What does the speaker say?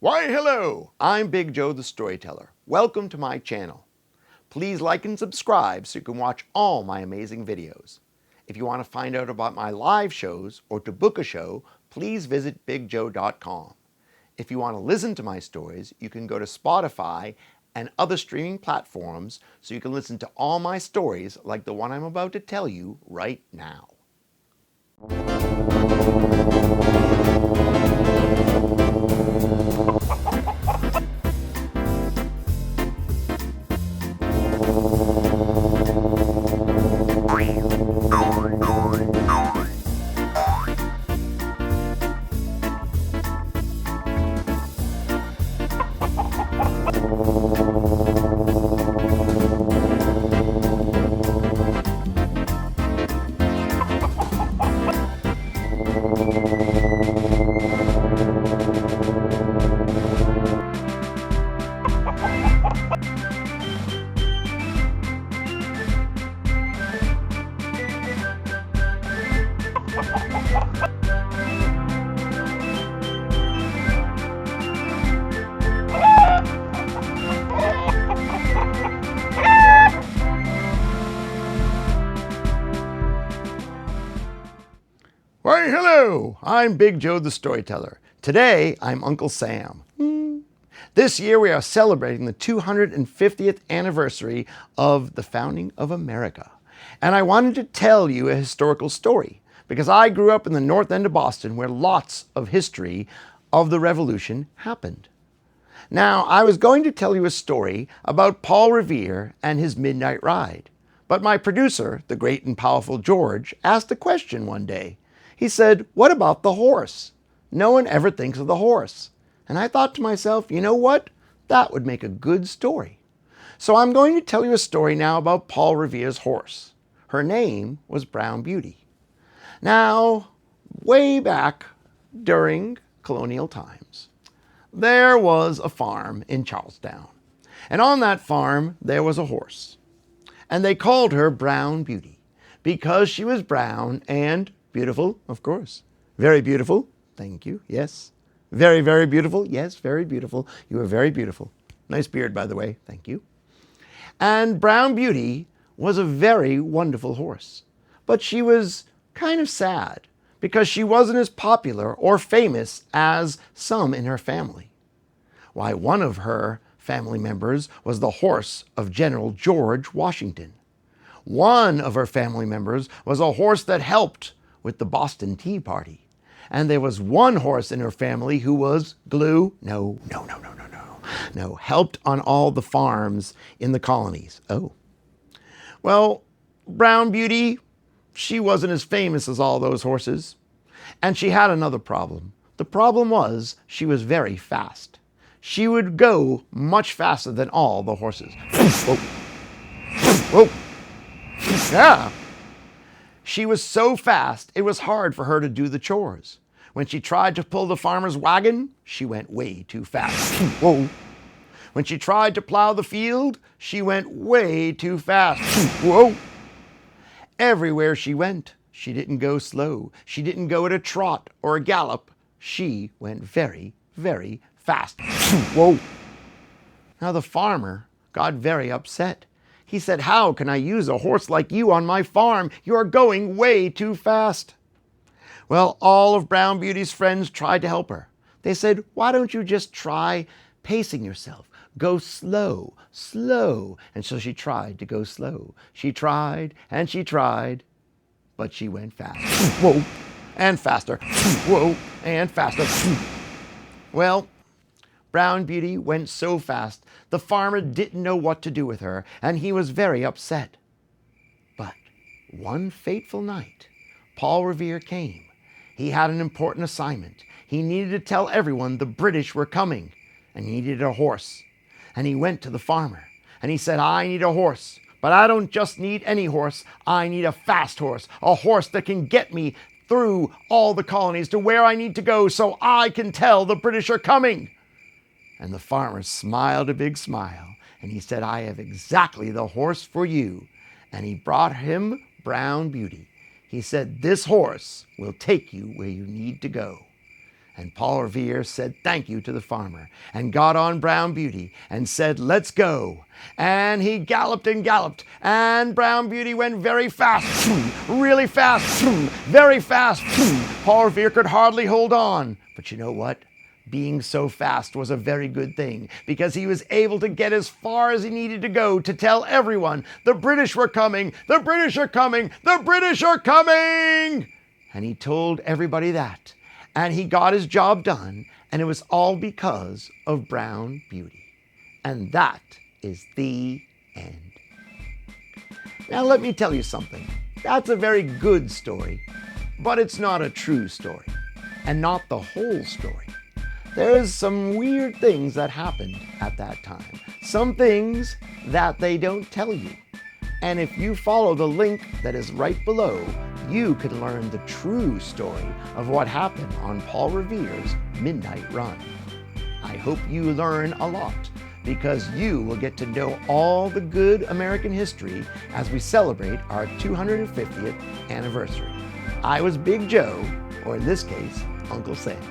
Why, hello! I'm Big Joe the Storyteller. Welcome to my channel. Please like and subscribe so you can watch all my amazing videos. If you want to find out about my live shows or to book a show, please visit bigjoe.com. If you want to listen to my stories, you can go to Spotify and other streaming platforms so you can listen to all my stories like the one I'm about to tell you right now. Why, hello! I'm Big Joe the Storyteller. Today, I'm Uncle Sam. This year, we are celebrating the 250th anniversary of the founding of America. And I wanted to tell you a historical story because I grew up in the North End of Boston where lots of history of the Revolution happened. Now, I was going to tell you a story about Paul Revere and his midnight ride. But my producer, the great and powerful George, asked a question one day. He said, "What about the horse? No one ever thinks of the horse." And I thought to myself, you know what? That would make a good story. So I'm going to tell you a story now about Paul Revere's horse. Her name was Brown Beauty. Now, way back during colonial times, there was a farm in Charlestown. And on that farm, there was a horse. And they called her Brown Beauty because she was brown and beautiful, of course. Very beautiful. Thank you. Yes. Very, very beautiful. Yes, very beautiful. You are very beautiful. Nice beard, by the way. Thank you. And Brown Beauty was a very wonderful horse. But she was kind of sad because she wasn't as popular or famous as some in her family. Why, one of her family members was the horse of General George Washington. One of her family members was a horse that helped with the Boston Tea Party. And there was one horse in her family who was helped on all the farms in the colonies. Oh. Well, Brown Beauty, she wasn't as famous as all those horses. And she had another problem. The problem was she was very fast. She would go much faster than all the horses. Whoa. Whoa. Yeah. She was so fast, it was hard for her to do the chores. When she tried to pull the farmer's wagon, she went way too fast. Whoa. When she tried to plow the field, she went way too fast. Whoa. Everywhere she went, she didn't go slow. She didn't go at a trot or a gallop. She went very, very fast. Whoa. Now the farmer got very upset. He said, "How can I use a horse like you on my farm? You are going way too fast." Well, all of Brown Beauty's friends tried to help her. They said, "Why don't you just try pacing yourself? Go slow, slow." And so she tried to go slow. She tried and she tried, but she went fast. Whoa, and faster. Whoa, and faster. Well, Brown Beauty went so fast, the farmer didn't know what to do with her, and he was very upset. But one fateful night, Paul Revere came. He had an important assignment. He needed to tell everyone the British were coming, and he needed a horse. And he went to the farmer, and he said, "I need a horse, but I don't just need any horse. I need a fast horse, a horse that can get me through all the colonies to where I need to go so I can tell the British are coming." And the farmer smiled a big smile, and he said, "I have exactly the horse for you." And he brought him Brown Beauty. He said, "This horse will take you where you need to go." And Paul Revere said thank you to the farmer and got on Brown Beauty and said, let's go. And he galloped and galloped, and Brown Beauty went very fast, really fast, very fast. Paul Revere could hardly hold on. But you know what? Being so fast was a very good thing, because he was able to get as far as he needed to go to tell everyone, the British were coming, the British are coming, the British are coming! And he told everybody that. And he got his job done, and it was all because of Brown Beauty. And that is the end. Now let me tell you something. That's a very good story, but it's not a true story, and not the whole story. There's some weird things that happened at that time. Some things that they don't tell you. And if you follow the link that is right below, you can learn the true story of what happened on Paul Revere's Midnight Run. I hope you learn a lot, because you will get to know all the good American history as we celebrate our 250th anniversary. I was Big Joe, or in this case, Uncle Sam.